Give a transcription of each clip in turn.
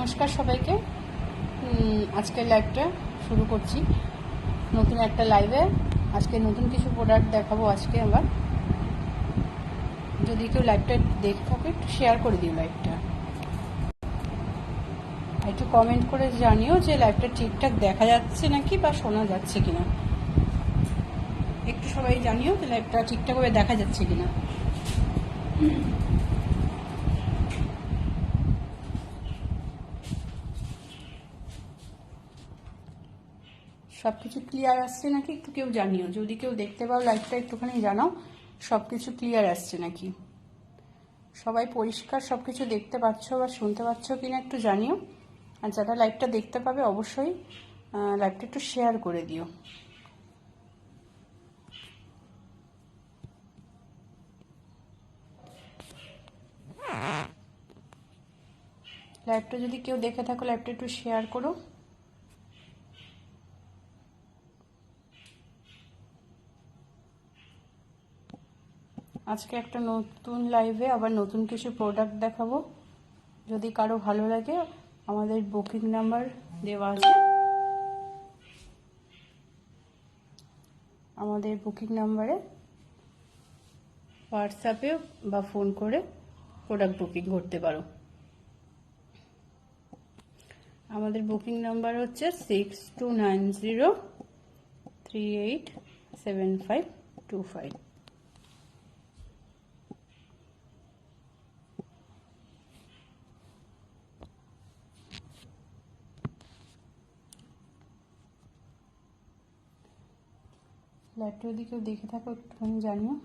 নমস্কার সবাইকে। আজকের লাইভটা শুরু করছি, নতুন একটা লাইভে। আজকে নতুন কিছু প্রোডাক্ট দেখাবো। আজকে আবার যদি কেউ লাইভটা দেখে থাকে একটু শেয়ার করে দিও লাইভটা, একটু কমেন্ট করে জানিও যে লাইভটা ঠিকঠাক দেখা যাচ্ছে নাকি বা শোনা যাচ্ছে কিনা। একটু সবাই জানিও যে লাইভটা ঠিকঠাকভাবে দেখা যাচ্ছে কিনা। সব কিছু ক্লিয়ার আসছে নাকি একটু কেউ জানিও। যদি কেউ দেখতে পাও লাইভটা একটুখানি জানাও সব কিছু ক্লিয়ার আসছে নাকি, সবাই পরিষ্কার সব কিছু দেখতে পাচ্ছ বা শুনতে পাচ্ছ কিনা একটু জানিও। আর যারা লাইভটা দেখতে পাবে অবশ্যই লাইভটা একটু শেয়ার করে দিও। লাইভটা যদি কেউ দেখে থাকো লাইভটা একটু শেয়ার করো। আজকে একটা নতুন লাইভে আবার নতুন কিছু প্রোডাক্ট দেখাবো। যদি কারো ভালো লাগে আমাদের বুকিং নাম্বার দেওয়া আছে, আমাদের বুকিং নাম্বারে হোয়াটসঅ্যাপে বা ফোন করে প্রোডাক্ট বুকিং করতে পারো। আমাদের বুকিং নাম্বার হচ্ছে 6290387525। লাইভটা যদি কেউ দেখে থাকো একটুখানি জানিও।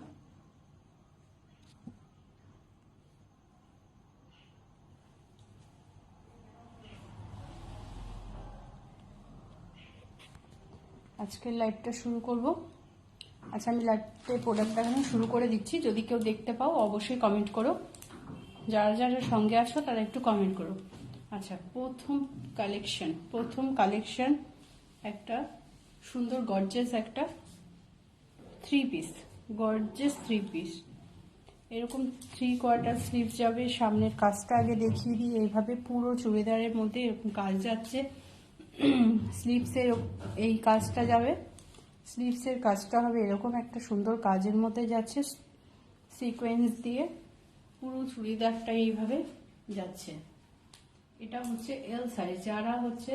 আজকের লাইভটা শুরু করব। আচ্ছা, আমি লাইভে প্রোডাক্ট দেখানো শুরু করে দিচ্ছি। যদি কেউ দেখতে পাও অবশ্যই কমেন্ট করো। যারা যারা সঙ্গে আসো তারা একটু কমেন্ট করো। আচ্ছা, প্রথম কালেকশন একটা সুন্দর গর্জিয়াস একটা থ্রি পিস। এরকম 3/4 স্লিভ যাবে। সামনের কাজটা আগে দেখিয়ে দিই। এইভাবে পুরো চুড়িদারের মধ্যে এরকম কাজ যাচ্ছে। স্লিভসের এই কাজটা যাবে, স্লিভসের কাজটা হবে এরকম একটা সুন্দর কাজের মধ্যে যাচ্ছে সিকোয়েন্স দিয়ে। পুরো চুড়িদারটা এইভাবে যাচ্ছে। এটা হচ্ছে এল সাইজ। যারা হচ্ছে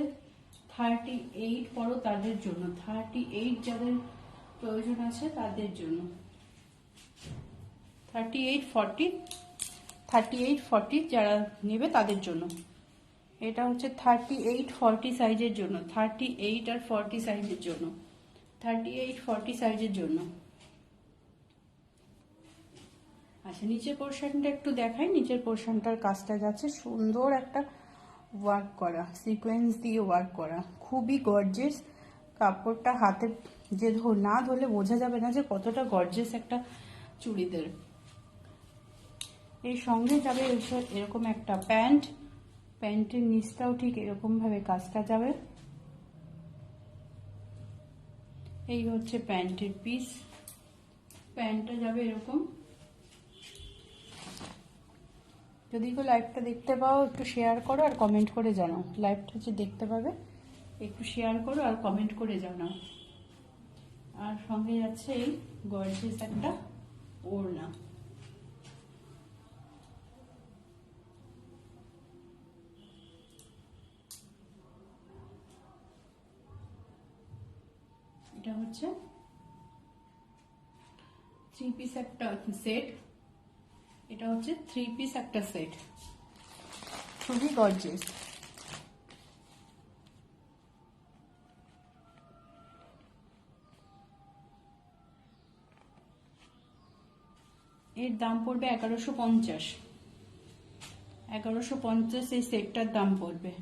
38 পরো তাদের জন্য, 38 যাদের প্রয়োজন আছে তাদের জন্য, 38-40 যারা নেবে তাদের জন্য। এটা হচ্ছে 38-40 সাইজের জন্য, 38 আর 40 সাইজের জন্য, 38-40 সাইজের জন্য। আচ্ছা, নিচের পোর্শনটা একটু দেখাই। নিচের পোর্শনটার কাজটা যাচ্ছে সুন্দর একটা ওয়ার্ক করা, সিকোয়েন্স দিয়ে ওয়ার্ক করা, খুবই গর্জিয়াস। কাপড়টা হাতে যে না ধরলে বোঝা যাবে না যে কতটা গর্জিয়াস একটা চুড়িদার। এর সঙ্গে যাবে এরকম একটা প্যান্টের নিচটাও ঠিক এরকম ভাবে কাজটা যাবে। এই হচ্ছে প্যান্টের পিস, প্যান্টটা যাবে এরকম। যদি কেউ লাইভটা দেখতে পাও একটু শেয়ার করো আর কমেন্ট করে জানাও। লাইভটা যে দেখতে পাবে একটু শেয়ার করো আর কমেন্ট করে জানাও। আর সঙ্গে যাচ্ছে এই গর্জিয়াস একটা ওড়না। এটা হচ্ছে 3 পিস একটা সেট। এটা হচ্ছে 3 পিস একটা সেট, খুবই গর্জিয়াস। এর দাম পড়বে 1150। 1150 এই সেটটার দাম পড়বে।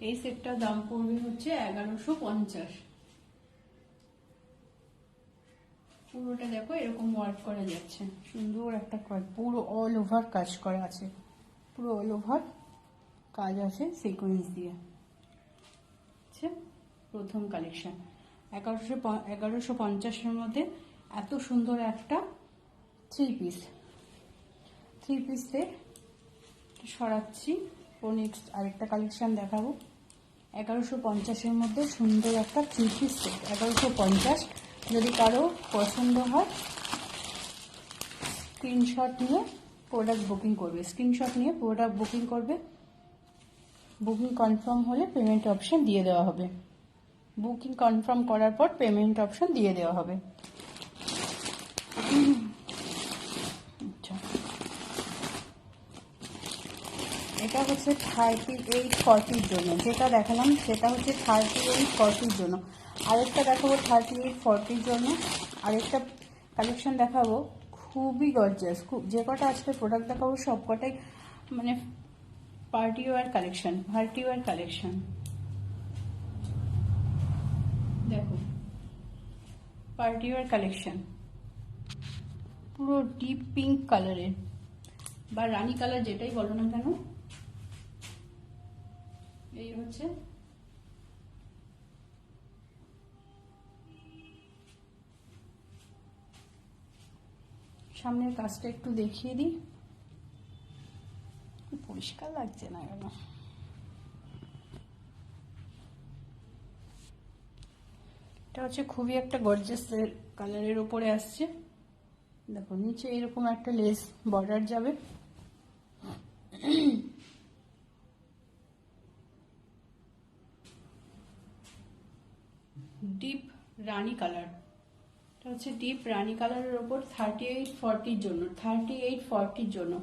এই সেটটার দাম পড়বে হচ্ছে 1150। পুরোটা দেখো এরকম ওয়ার্ক করা যাচ্ছে, সুন্দর একটা কাজ, পুরো অল ওভার কাজ করা আছে, পুরো অল ওভার কাজ আছে সিকোয়েন্স দিয়ে। আচ্ছা, প্রথম কালেকশন 1150-এর মধ্যে এত সুন্দর একটা থ্রি পিস সেট। সরাচ্ছি। ও নেক্সট আরেকটা কালেকশন দেখাবো। 1150-এর মধ্যে সুন্দর একটা 3 পিস সেট, 1150। যদি কারো পছন্দ হয় স্ক্রিনশট নিয়ে প্রোডাক্ট বুকিং করবে, বুকিং কনফার্ম হলে পেমেন্ট অপশন দিয়ে দেওয়া হবে। বুকিং কনফার্ম করার পর পেমেন্ট অপশন দিয়ে দেওয়া হবে। আচ্ছা, এটা হচ্ছে 38-40-র জন্য, যেটা দেখালাম সেটা হচ্ছে 38-40-র জন্য। আরেকটা দেখাবো 38-40-র জন্য, আরেকটা কালেকশন দেখাবো খুবই গর্জিয়াস। যে কটা আজকে প্রোডাক্ট দেখাবো সব কটাই মানে পার্টি ওয়্যার কালেকশন। দেখো পার্টি ওয়্যার কালেকশন, পুরো ডিপ পিঙ্ক কালারের বা রানী কালার যেটাই বলো না কেন, এই হচ্ছে সামনের কাজটা একটু দেখিয়ে দিই, পরিষ্কার লাগছে না কেন। এটা হচ্ছে খুবই একটা গর্জিয়াস কালারের উপরে আসছে। দেখো নিচে এরকম একটা লেস বর্ডার যাবে, ডিপ রানী কালার। এটা হচ্ছে ডিপ রানী কালারের ওপর 38-40-র জন্য,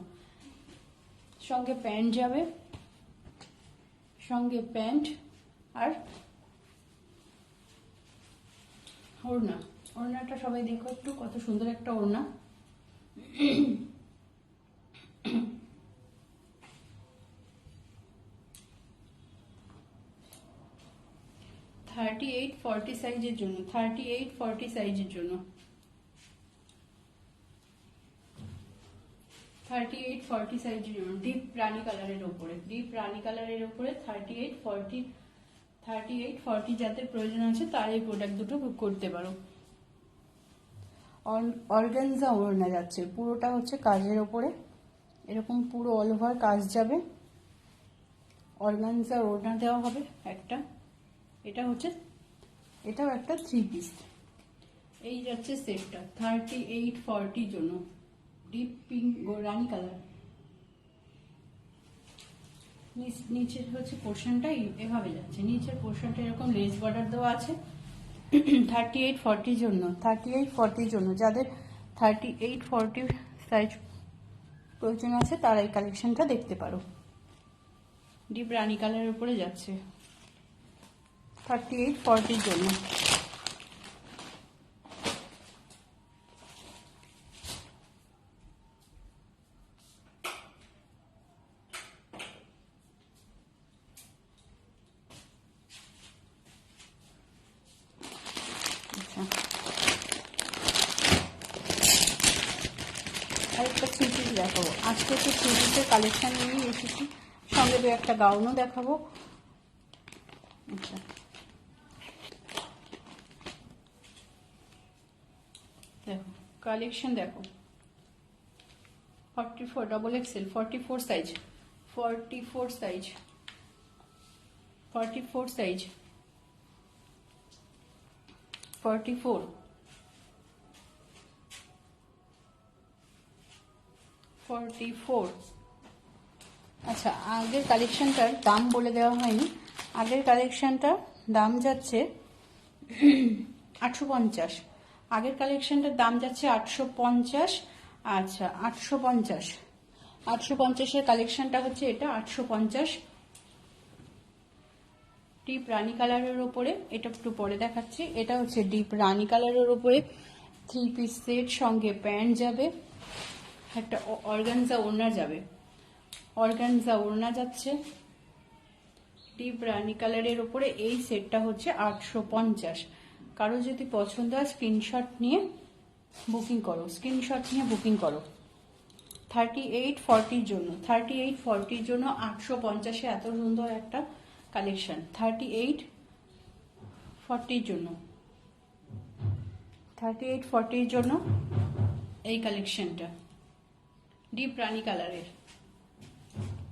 সঙ্গে প্যান্ট যাবে, সঙ্গে প্যান্ট আর ওড়নাটা সবাই দেখো একটু, কত সুন্দর একটা ওড়না। 38-40 সাইজের জন্য, 38-40 সাইজের জন্য, 38-40 সাইজের জন্য ডিপ রানী কালারের উপরে 38-40 যাদের প্রয়োজন আছে তারা এই প্রোডাক্ট দুটো বুক করতে পারো। অর্গানজা ওড়না যাচ্ছে, পুরোটা হচ্ছে কাজের ওপরে, এরকম পুরো অল ওভার কাজ যাবে। অর্গানজা ওড়না দেওয়া হবে একটা। এটাও একটা 3 পিস। এই যাচ্ছে সেটটা 38-40 জন্য, ডিপ পিঙ্ক রানী কালার। নিচের হচ্ছে পোর্শনটা এভাবে যাচ্ছে, নিচের পোর্শনটা এরকম লেস বর্ডার দেওয়া আছে। 38-40 জন্য যাদের 38-40 সাইজ প্রয়োজন আছে তারা এই কালেকশনটা দেখতে পারো। ডিপ রানী কালারের উপরে যাচ্ছে 38-40 জন্য। আরেকটা 3 পিস দেখাবো, আজকে তো 3 পিসের কালেকশন নিয়েই এসেছি, সঙ্গে দু একটা গাউনও দেখাবো। আচ্ছা, দেখো কালেকশন দেখো, 44 double XL, 44 size, 44 size, 44 size, 44, 44। আচ্ছা, আগের কালেকশনটার দাম বলে দেওয়া হয়নি। আগের কালেকশনটার দাম যাচ্ছে 850। আগের কালেকশনটার দাম যাচ্ছে 850। আচ্ছা, 850-এর কালেকশনটা হচ্ছে এটা 850। ডিপ রানী কালারের ওপরে, এটা একটু পরে দেখাচ্ছি। এটা হচ্ছে ডিপ রানী কালারের ওপরে 3 পিস সেট, সঙ্গে প্যান্ট যাবে, একটা অর্গানজা ওড়না যাবে, অর্গানজা ওড়না যাচ্ছে ডিপ রানী কালারের উপরে। এই সেটটা হচ্ছে 850। কারো যদি পছন্দ হয় স্ক্রিনশট নিয়ে বুকিং করো, 38-40 জন্য, 38-40 জন্য 850-এ এত সুন্দর একটা কালেকশন। 38-40 জন্য, 38-40 জন্য এই কালেকশনটা ডিপ রানী কালারের।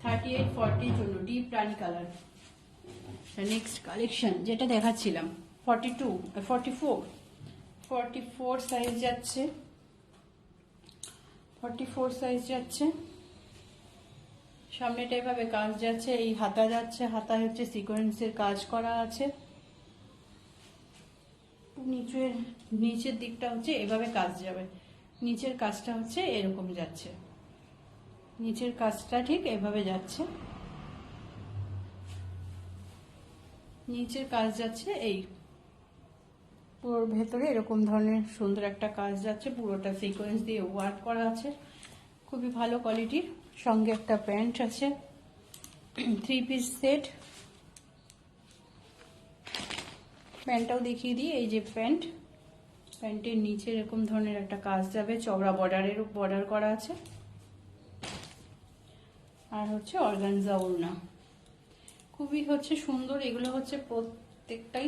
38-40 জন্য ডিপ রানি কালার। নেক্সট কালেকশন যেটা দেখাচ্ছিলাম 44 সাইজ যাচ্ছে, 44 সাইজ যাচ্ছে। সামনেটা এভাবে কাজ যাচ্ছে, এই হাতা যাচ্ছে, হাতায় হচ্ছে সিকোয়েন্সের কাজ করা আছে। নিচের দিকটা হচ্ছে এভাবে কাজ যাবে, নিচের কাজটা হচ্ছে এরকম যাচ্ছে, নিচের কাজটা ঠিক এভাবে যাচ্ছে, নিচের কাজ যাচ্ছে এই পুরো ভেতরে এরকম ধরনের সুন্দর একটা কাজ যাচ্ছে, পুরোটা সিকোয়েন্স দিয়ে ওয়ার্ক করা আছে, খুবই ভালো কোয়ালিটির। সঙ্গে একটা প্যান্ট আছে, 3 পিস সেট। প্যান্টটাও দেখিয়ে দিই, এই যে প্যান্টের নিচে এরকম ধরনের একটা কাজ যাবে, চওড়া বর্ডার করা আছে, আর হচ্ছে অর্গানজা ওড়না। খুবই হচ্ছে সুন্দর, এগুলো হচ্ছে প্রত্যেকটাই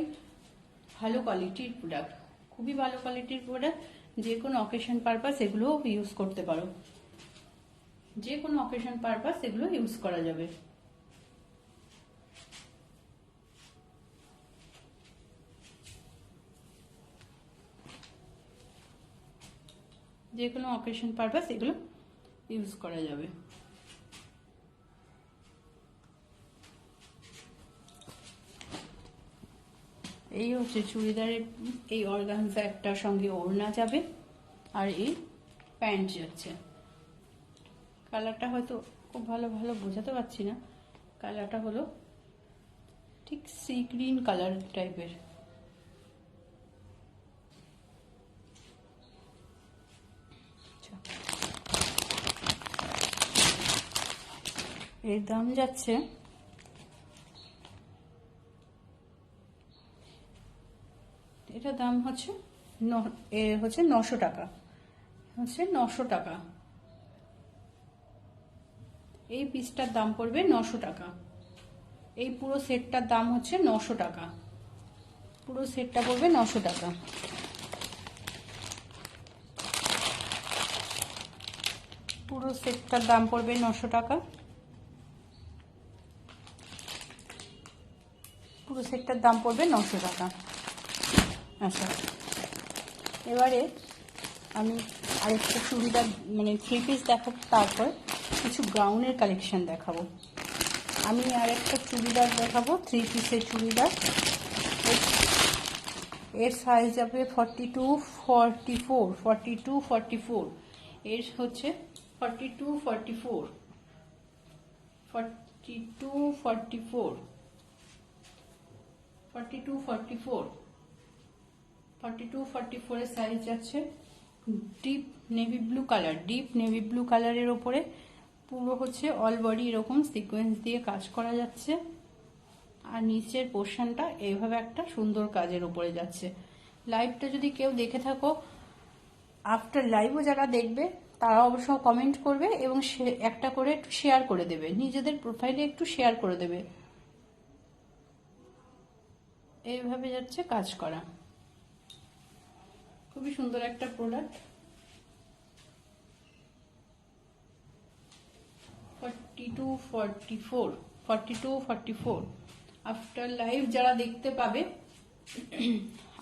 ভালো কোয়ালিটির প্রোডাক্ট, খুবই ভালো কোয়ালিটির প্রোডাক্ট। যে কোনো অকেশন পারপাস এগুলো ইউজ করতে পারো, যে কোনো অকেশন পারপাস এগুলো ইউজ করা যাবে। যে কোনো অকেশন পারপাস এগুলো ইউজ করা যাবে। এই হচ্ছে চুড়িদারের, এই অর্গানজা একটা সঙ্গে ওড়না যাবে, আর এই প্যান্ট যাচ্ছে। কালারটা হয়তো খুব ভালো বোঝাতে পারছি না, কালারটা হলো ঠিক সি গ্রিন কালার টাইপের। এর দাম যাচ্ছে এটা দাম হচ্ছে 900 টাকা, হচ্ছে 900 টাকা। এই পিসটার দাম পড়বে 900 টাকা। এই পুরো সেটটার দাম হচ্ছে 900 টাকা, পুরো সেটটা পড়বে 900 টাকা। পুরো সেটটার দাম পড়বে 900 টাকা, পুরো সেটটার দাম পড়বে 900 টাকা। আচ্ছা, এবারে আমি আরেকটা চুড়িদার মানে 3 পিস দেখাবো, তারপর কিছু গাউনের কালেকশন দেখাবো। আমি আরেকটা চুড়িদার দেখাবো, 3 পিসের চুড়িদার। এর সাইজ যাবে 42-44, এর হচ্ছে 42-44 এর সাইজ যাচ্ছে। ডিপ নেভি ব্লু কালারের ওপরে পুরো হচ্ছে অল বডি এরকম সিকোয়েন্স দিয়ে কাজ করা যাচ্ছে, আর নিচের পোর্শনটা এইভাবে একটা সুন্দর কাজের উপরে যাচ্ছে। লাইভটা যদি কেউ দেখে থাকো, আফটার লাইভও যারা দেখবে তারা অবশ্য কমেন্ট করবে এবং একটা করে একটু শেয়ার করে দেবে, নিজেদের প্রোফাইলে একটু শেয়ার করে দেবে। এইভাবে যাচ্ছে কাজ করা, খুবই সুন্দর একটা প্রোডাক্ট। 42-44 আফটার লাইভ যারা দেখতে পাবে,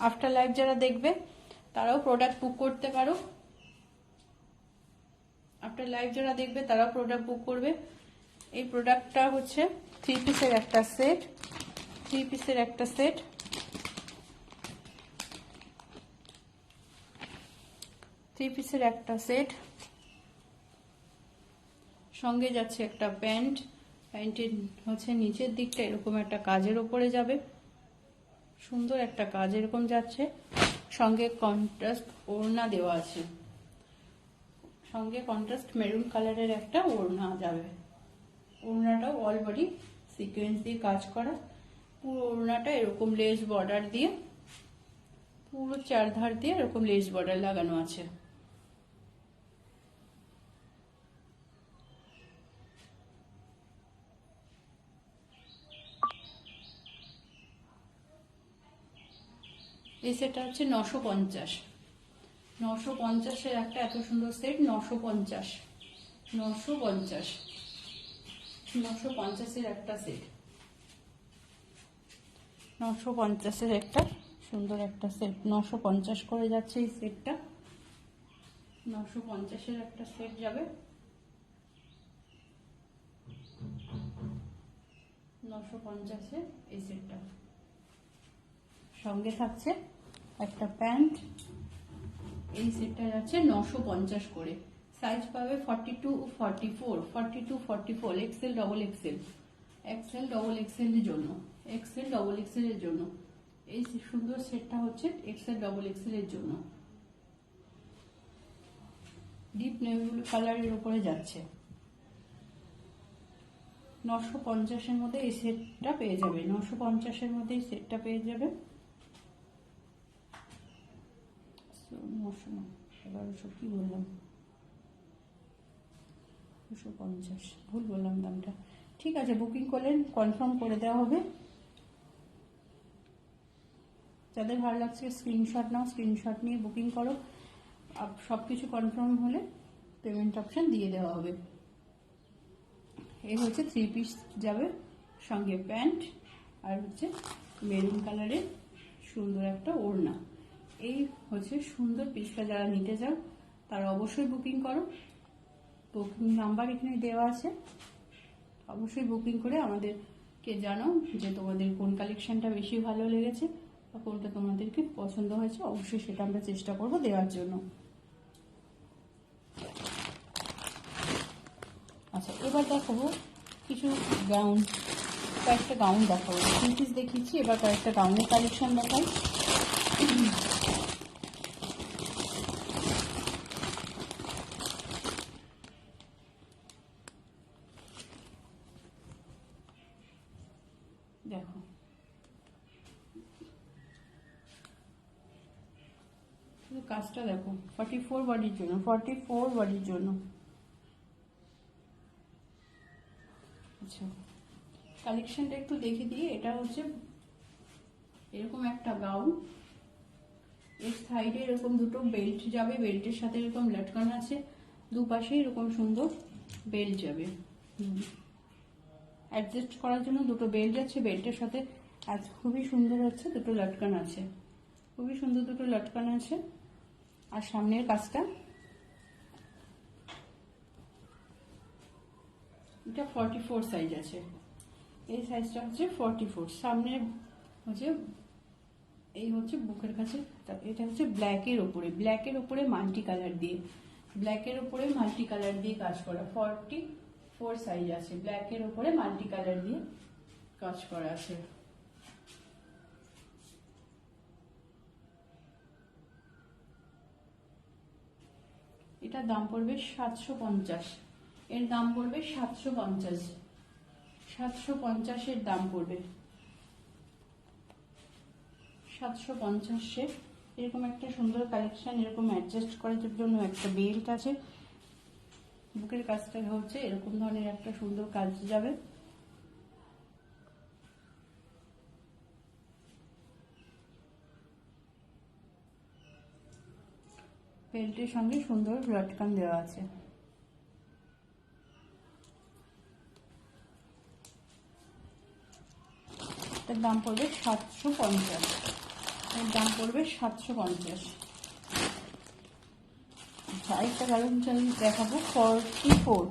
আফটার লাইভ যারা দেখবে তারাও প্রোডাক্ট বুক করতে পারো। আফটার লাইভ যারা দেখবে তারাও প্রোডাক্ট বুক করবে। এই প্রোডাক্টটা হচ্ছে 3 পিসের একটা সেট, 3 পিসের একটা সেট। সঙ্গে যাচ্ছে একটা প্যান্টের হচ্ছে নিচের দিকটা এরকম একটা কাজের উপরে যাবে, সুন্দর একটা কাজ এরকম যাচ্ছে। সঙ্গে কন্ট্রাস্ট ওড়না দেওয়া আছে, সঙ্গে কন্ট্রাস্ট মেরুন কালারের একটা ওড়না যাবে। ওড়নাটাও অল বডি সিকোয়েন্স দিয়ে কাজ করা, পুরো ওড়নাটা এরকম লেস বর্ডার দিয়ে, পুরো চারধার দিয়ে এরকম লেস বর্ডার লাগানো আছে। এই সেটটা হচ্ছে 950 একটা এত সুন্দর সেট, 950। 950-এর একটা সেট, 950-এর একটা সুন্দর একটা সেট, 950 করে যাচ্ছে এই সেটটা। 950-এর একটা সেট যাবে, 950-এ এই সেটটা। সঙ্গে থাকছে একটা প্যান্ট, এই সেটটা যাচ্ছে 950 করে। সাইজ পাবে 42, 44, 42, 44, XL, double XL, XL, double XL এর জন্য, এক্সেল, ডবল এক্সেল এর জন্য এই সুন্দর সেটটা হচ্ছে এক্সেল, ডবল এক্সেল এর জন্য। ডিপ নেভি ব্লু কালারের উপরে যাচ্ছে, 950-এর মধ্যে এই সেটটা পেয়ে যাবে, 950-এর মধ্যে এই সেটটা পেয়ে যাবে। 1100 কি বললাম, 250, ভুল বললাম দামটা। ঠিক আছে, বুকিং করলেন, কনফার্ম করে দেওয়া হবে। যাদের ভালো লাগছে স্ক্রিনশট নাও, স্ক্রিনশট নিয়ে বুকিং করো। সব কিছু কনফার্ম হলে পেমেন্ট অপশন দিয়ে দেওয়া হবে। এই হচ্ছে 3 পিস যাবে, সঙ্গে প্যান্ট আর হচ্ছে মেরুন কালারের সুন্দর একটা ওড়না। এই হচ্ছে সুন্দর পিসটা, যারা নিতে চাও তারা অবশ্যই বুকিং করো। বুকিং নাম্বার এখানে দেওয়া আছে, অবশ্যই বুকিং করে আমাদেরকে জানাও যে তোমাদের কোন কালেকশনটা বেশি ভালো লেগেছে বা কোনটা তোমাদেরকে পছন্দ হয়েছে। অবশ্যই সেটা আমরা চেষ্টা করব দেওয়ার জন্য। আচ্ছা, এবার দেখাবো কিছু গাউন, কয়েকটা গাউন দেখাবো। 3 পিস দেখিয়েছি, এবার কয়েকটা গাউনের কালেকশন দেখাই। দেখো, কাজটা দেখো, 44 বডির জন্য, 44 বডির জন্য। আচ্ছা, কালেকশনটা একটু দেখে দিয়ে, এটা হচ্ছে এরকম একটা গাউন, এর সাইডে এরকম দুটো বেল্ট যাবে, বেল্টের সাথে এরকম লটকান আছে, দুপাশে এরকম সুন্দর বেল্ট যাবে। অ্যাডজাস্ট করার জন্য দুটো বেল্ট যাচ্ছে, বেল্টের সাথে আজ খুবই সুন্দর হচ্ছে দুটো লটকান আছে, খুবই সুন্দর দুটো লটকান আছে। আর সামনের কাজটা, এটা 44 সাইজ আছে, এই সাইজটা হচ্ছে 44। সামনে হচ্ছে এই হচ্ছে বুকের কাছে, এটা হচ্ছে ব্ল্যাকের উপরে মাল্টি কালার দিয়ে, ব্ল্যাকের উপরে মাল্টি কালার দিয়ে কাজ করা, 44 সাইজ আছে, ব্ল্যাকের উপরে মাল্টি কালার দিয়ে কাজ করা আছে। এটার দাম পড়বে 750, এর দাম পড়বে 750, 750 এর দাম পড়বে, 750। এরকম একটা সুন্দর কালেকশন, এরকম অ্যাডজাস্ট করার জন্য একটা বেল্ট আছে, বুকের কাজটা হচ্ছে এরকম ধরনের একটা সুন্দর কাজ যাবে। বেল্টের সঙ্গে সুন্দর লটকান দেওয়া আছে। এর দাম পড়বে 750, এর দাম পড়বে 750। আচ্ছা, আরেকটা কালেকশন দেখাবো, 44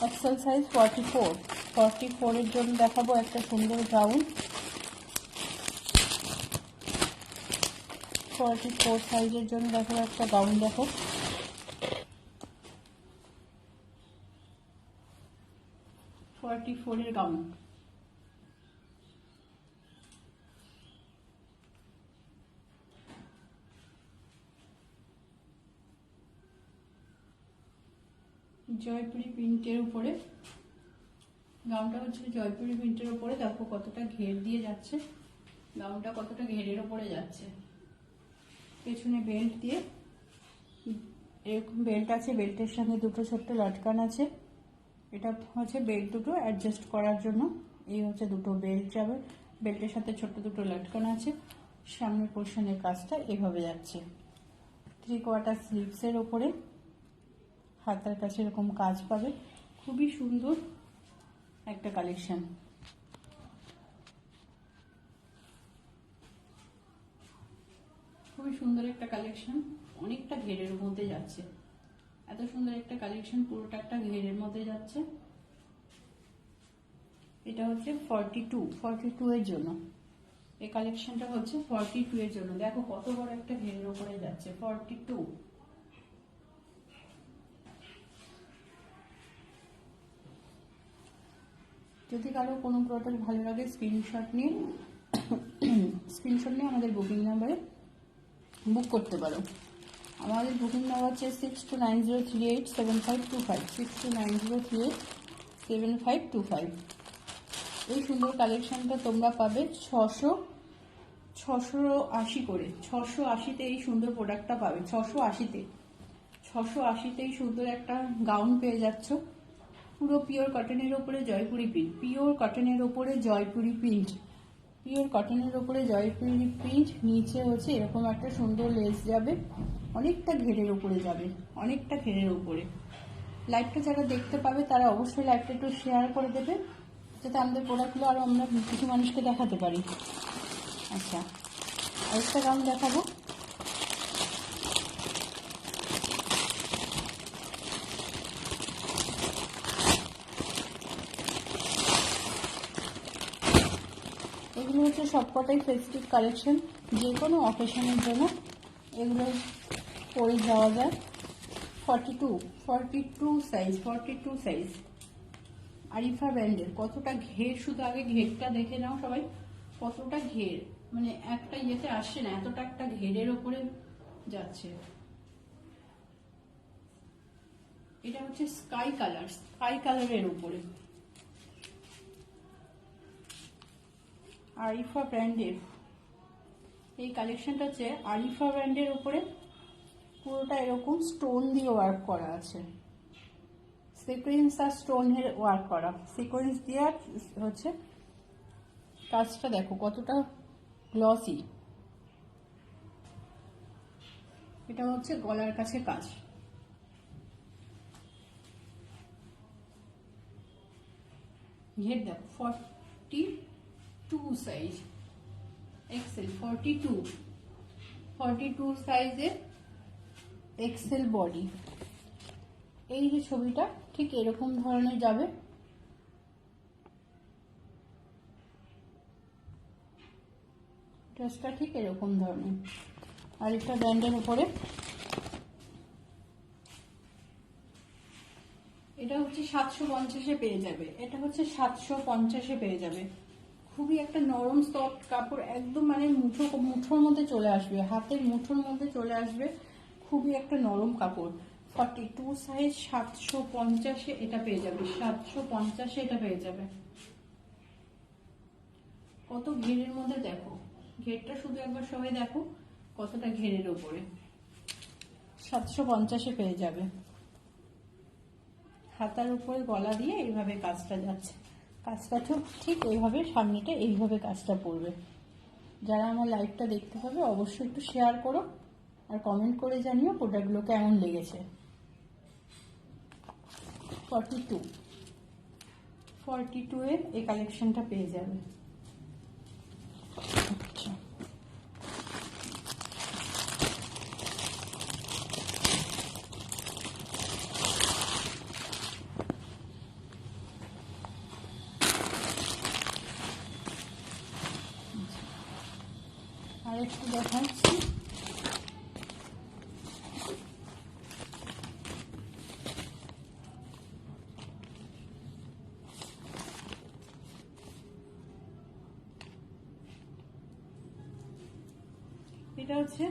এক্সেল সাইজ, 44 এর জন্য দেখাবো একটা সুন্দর গাউন। 44 সাইজের জন্য দেখাবো একটা গাউন। দেখো, এর গাউন, জয়পুরি প্রিন্টের উপরে গাউনটা হচ্ছে, জয়পুরি প্রিন্টের উপরে। দেখো কতটা ঘের দিয়ে যাচ্ছে, গাউনটা কতটা ঘেরের উপরে যাচ্ছে। পেছনে বেল্ট দিয়ে এরকম বেল্ট আছে, বেল্টের সঙ্গে দুটো ছোট্ট লটকান আছে। এটা হচ্ছে বেল্ট দুটো অ্যাডজাস্ট করার জন্য। এই হচ্ছে দুটো বেল্ট যাবে, বেল্টের সাথে ছোট্ট দুটো লটকান আছে। সামনের পোর্শনের কাজটা এভাবে যাচ্ছে, 3/4 স্লিভসের ওপরে, হাতার কাছে এরকম কাজ পাবে, খুবই সুন্দর একটা কালেকশন। খুবই সুন্দর একটা কালেকশন, অনেকটা ঘেরের মধ্যে যাচ্ছে। এত সুন্দর একটা কালেকশন, পুরোটা একটা ঘেরের মধ্যে যাচ্ছে। এটা হচ্ছে 42 এর জন্য। এই কালেকশনটা হচ্ছে 42 এর জন্য। দেখো কত বড় একটা ঘেরের উপরে যাচ্ছে, 42। যদি কারো কোনো প্রোডাক্ট ভালো লাগে স্ক্রিনশট নিয়ে আমাদের বুকিং নাম্বারে বুক করতে পারো। আমাদের বুকিং নাম্বার হচ্ছে 6290387525, 6290387525। এই সুন্দর কালেকশনটা তোমরা পাবে 680 করে, 680-তে এই সুন্দর প্রোডাক্টটা পাবে। 680-তে এই সুন্দর একটা গাউন পেয়ে যাচ্ছ, পুরো পিওর কটনের ওপরে জয়পুরি প্রিন্ট, পিওর কটনের ওপরে জয়পুরি প্রিন্ট, পিওর কটনের ওপরে জয়পুরি প্রিন্ট। নিচে হচ্ছে এরকম একটা সুন্দর লেস যাবে, অনেকটা ঘেরের উপরে যাবে, অনেকটা ঘেরের উপরে। লাইভটা যারা দেখতে পাবে তারা অবশ্যই লাইভটা একটু শেয়ার করে দেবে, যাতে আমাদের প্রোডাক্টগুলো আরও আমরা কিছু মানুষকে দেখাতে পারি। আচ্ছা, আরেকটা গাউন দেখাবো। এগুলো হচ্ছে সবকটাই ফেস্টিভ কালেকশন, যে কোনো অকেশনের জন্য এগুলো পরে যাওয়া যায়। 42 সাইজ। আরিফা ব্র্যান্ডের। কতটা ঘের, শুধু আগে ঘেরটা দেখে নাও সবাই, কতটা ঘের, মানে একটা ইয়েতে আসছে না, এতটা একটা ঘেরের ওপরে যাচ্ছে। এটা হচ্ছে স্কাই কালারের উপরে, আরিফা ব্র্যান্ডের। এই কালেকশনটা হচ্ছে আরিফা ব্র্যান্ডের উপরে, পুরোটা এরকম স্টোন দিয়ে ওয়ার্ক করা আছে, সিকোয়েন্স আর স্টোনের ওয়ার্ক করা, সিকোয়েন্স দিয়ে হচ্ছে কাজটা দেখো কতটা গ্লসি। এটা হচ্ছে গলার কাছে কাজ। ঘের দেখো 42 সাইজ, এক্সেল 42 সাইজের এক্সেল বডি। এই যে ছবিটা ঠিক এরকম ধরনের যাবে, ড্রেসটা ঠিক এরকম ধরনের। আর একটা ব্র্যান্ডের উপরে, এটা হচ্ছে 750-এ পেয়ে যাবে, এটা হচ্ছে 750-এ পেয়ে যাবে। খুবই একটা নরম সফট কাপড়, একদম মানে মুঠোর মধ্যে চলে আসবে, হাতের মুঠোর মধ্যে চলে আসবে, খুবই একটা নরম কাপড়। 42 সাইজ 750-এ এটা পেয়ে যাবে, 750-এ এটা পেয়ে যাবে। কত ঘেরের মধ্যে দেখো, ঘেরটা শুধু একবার সবাই দেখো কতটা ঘেরের উপরে। 750-এ পেয়ে যাবে। হাতার উপরে গলা দিয়ে এইভাবে কাজটা যাচ্ছে, কাজটা ঠিক এইভাবে, সামনেটা এইভাবে কাজটা পড়বে। যারা আমার লাইভটা দেখতে পাবে অবশ্যই একটু শেয়ার করো আর কমেন্ট করে জানিও প্রোডাক্টগুলো কেমন লেগেছে। 42 এর এই কালেকশনটা পেয়ে যাবে। আচ্ছা, আর একটু দেখাচ্ছি। এটা হচ্ছে,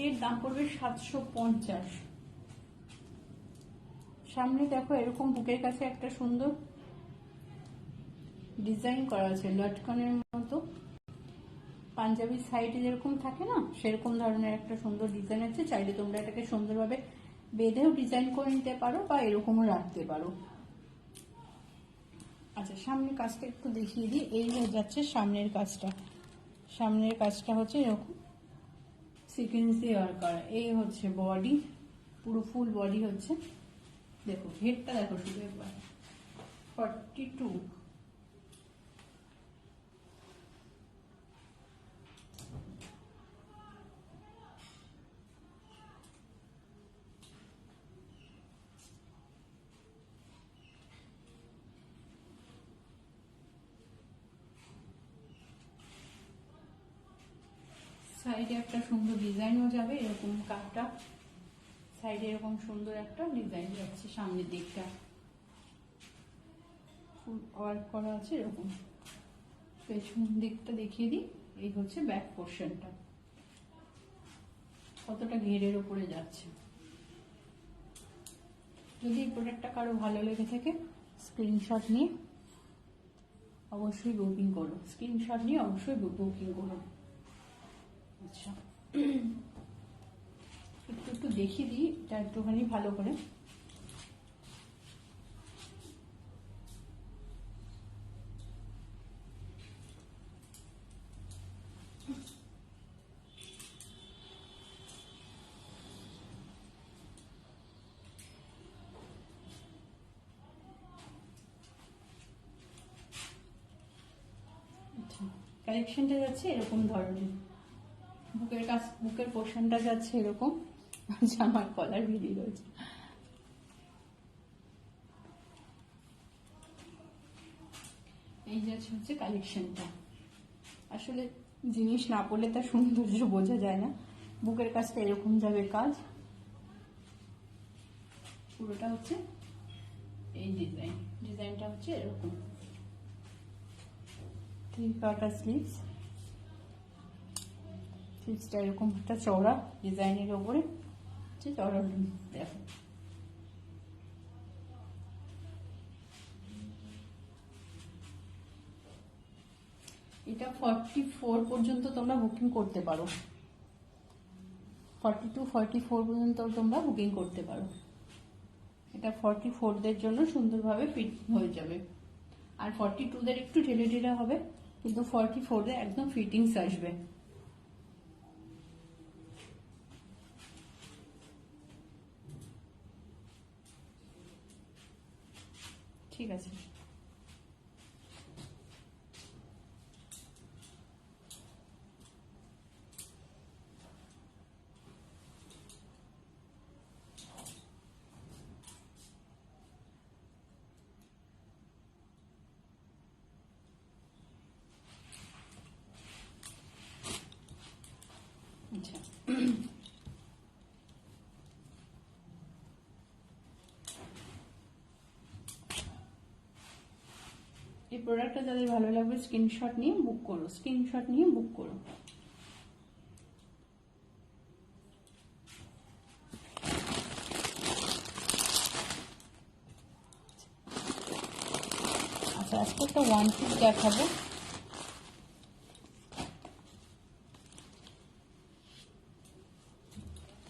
এর দাম পড়বে 750। সামনে দেখো এরকম বুকের কাছে একটা সুন্দর ডিজাইন করা আছে, লটকনের মতো, পাঞ্জাবি সাইডে যেরকম থাকে না সেরকম ধরনের একটা সুন্দর ডিজাইন আছে। চাইলে তোমরা এটাকে সুন্দরভাবে বেঁধেও ডিজাইন করে নিতে পারো বা এরকমও রাখতে পারো। আচ্ছা, সামনের কাজটা একটু দেখিয়ে দিই। এই হয়ে যাচ্ছে সামনের কাজটা, সামনের কাজটা হচ্ছে এরকম সিকোয়েন্স দিয়ে ওয়ার্ক করা। এই হচ্ছে বডি, পুরো ফুল বডি হচ্ছে, দেখো ঘেরটা দেখো শুধু একবার, 42। সাইডে একটা সুন্দর ডিজাইনও যাবে, এরকম কাটটা সাইডে এরকম সুন্দর একটা ডিজাইন যাচ্ছে, সামনের দিকটা ফুল ওয়ার্ক করা আছে এরকম। পেছন দিকটা দেখিয়ে দিই, এই হচ্ছে ব্যাক পোর্শনটা, কতটা ঘেরের ওপরে যাচ্ছে। যদি এই প্রোডাক্টটা কারো ভালো লেগে থাকে স্ক্রিনশট নিয়ে অবশ্যই বুকিং করো, স্ক্রিনশট নিয়ে অবশ্যই বুকিং করো। আচ্ছা, একটু একটু দেখিয়ে দিই এটা একটুখানি ভালো করে। আচ্ছা, কালেকশনটা যাচ্ছে এরকম ধরনের, বুকের পোর্শনটা যাচ্ছে এরকম, আমার কলার ভিড়ি রয়েছে। এই যাচ্ছে হচ্ছে কালেকশনটা। আসলে জিনিস না পড়লে তার সৌন্দর্য বোঝা যায় না। বুকের কাজটা এরকম যাবে কাজ, পুরোটা হচ্ছে এই ডিজাইনটা হচ্ছে এরকম। 3/4 স্লিভসটা এরকম একটা চওড়া ডিজাইনের ওপরে চওড়া দেখো। এটা 44 পর্যন্ত তোমরা বুকিং করতে পারো, 42 44 পর্যন্ত তোমরা বুকিং করতে পারো। এটা 44দের জন্য সুন্দরভাবে ফিট হয়ে যাবে, আর 42দের একটু ঢিলে ঢিলে হবে, কিন্তু 44দের একদম ফিটিংস আসবে। ঠিক আছে, আচ্ছা এই প্রোডাক্টটা যাদের ভালো লাগবে স্ক্রিনশট নিয়ে বুক করো, স্ক্রিনশট নিয়ে বুক করো। আচ্ছা, আজকে একটা ওয়ান পিস দেখাবো।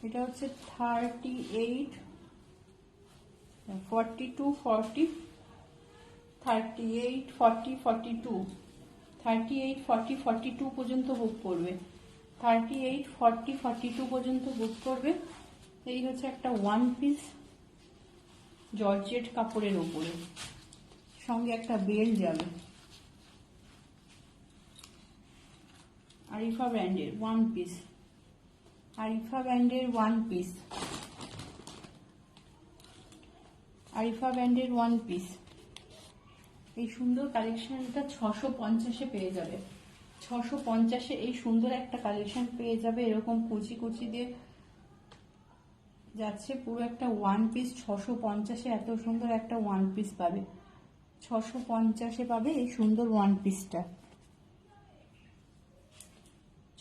এটা হচ্ছে 38 42 40 38 40 42 38 40 42 পর্যন্ত বুক করবে, 38 40 42 পর্যন্ত বুক করবে। এই হচ্ছে একটা ওয়ান পিস জর্জেট কাপড়ের উপরে, সঙ্গে একটা বেল্ট যাবে, আরিফা ব্র্যান্ডের ওয়ান পিস, আরিফা ব্র্যান্ডের ওয়ান পিস, আরিফা ব্র্যান্ডের ওয়ান পিস। এই সুন্দর কালেকশনটা 650-এ পেয়ে যাবে, 650-এ এই সুন্দর একটা কালেকশন পেয়ে যাবে। এরকম কুচি কুচি দিয়ে যাচ্ছে পুরো একটা ওয়ান পিস, 650-এ এত সুন্দর একটা ওয়ান পিস পাবে, 650-এ পাবে এই সুন্দর ওয়ান পিসটা,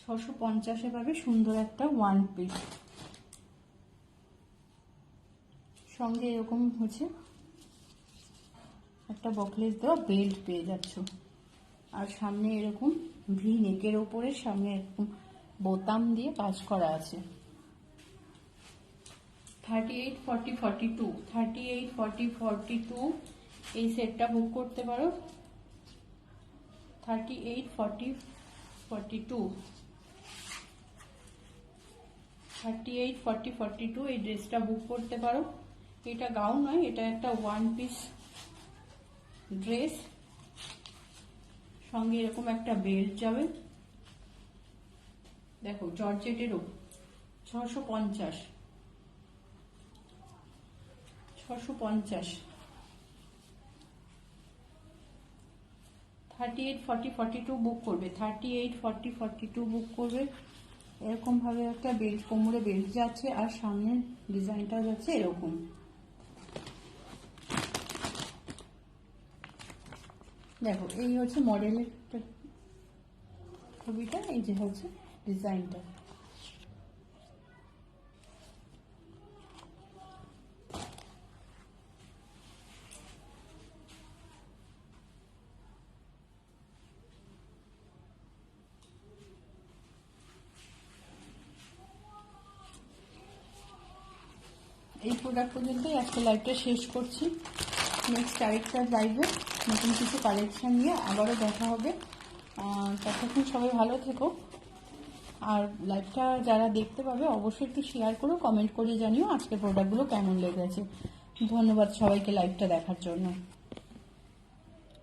650-এ পাবে সুন্দর একটা ওয়ান পিস। সঙ্গে এরকম হচ্ছে একটা বকলেস দেওয়া বেল্ট পেয়ে যাচ্ছ, আর সামনে এরকম ভি নেকের ওপরে সামনে এরকম বোতাম দিয়ে কাজ করা আছে। 38 40 42 38 40 42 এই সেটটা বুক করতে পারো। 38 40 42 38 40 42 এই ড্রেসটা বুক করতে পারো। এটা গাউন নয়, এটা একটা ওয়ান পিস ড্রেস, সঙ্গে এরকম একটা বেল্ট যাবে। দেখো জর্জেটেরও 650 38 40 42 বুক করবে, 38 40 42 বুক করবে। এরকম ভাবে একটা বেল্ট, কোমরে বেল্ট যাচ্ছে আর সামনের ডিজাইনটা যাচ্ছে এরকম। দেখো এই হচ্ছে মডেলের ছবিটা, এই যে হচ্ছে ডিজাইনটা। এই প্রোডাক্ট পর্যন্তই আজকে লাইভটা শেষ করছি। নেক্সট আরেকটা লাইভে নতুন কিছু কালেকশন নিয়ে আবারও দেখা হবে। ততক্ষণ সবাই ভালো থেকো। আর লাইভটা যারা দেখতে পাবে অবশ্যই একটু শেয়ার করো, কমেন্ট করে জানিও আজকের প্রোডাক্টগুলো কেমন লেগেছে। ধন্যবাদ সবাইকে লাইভটা দেখার জন্য।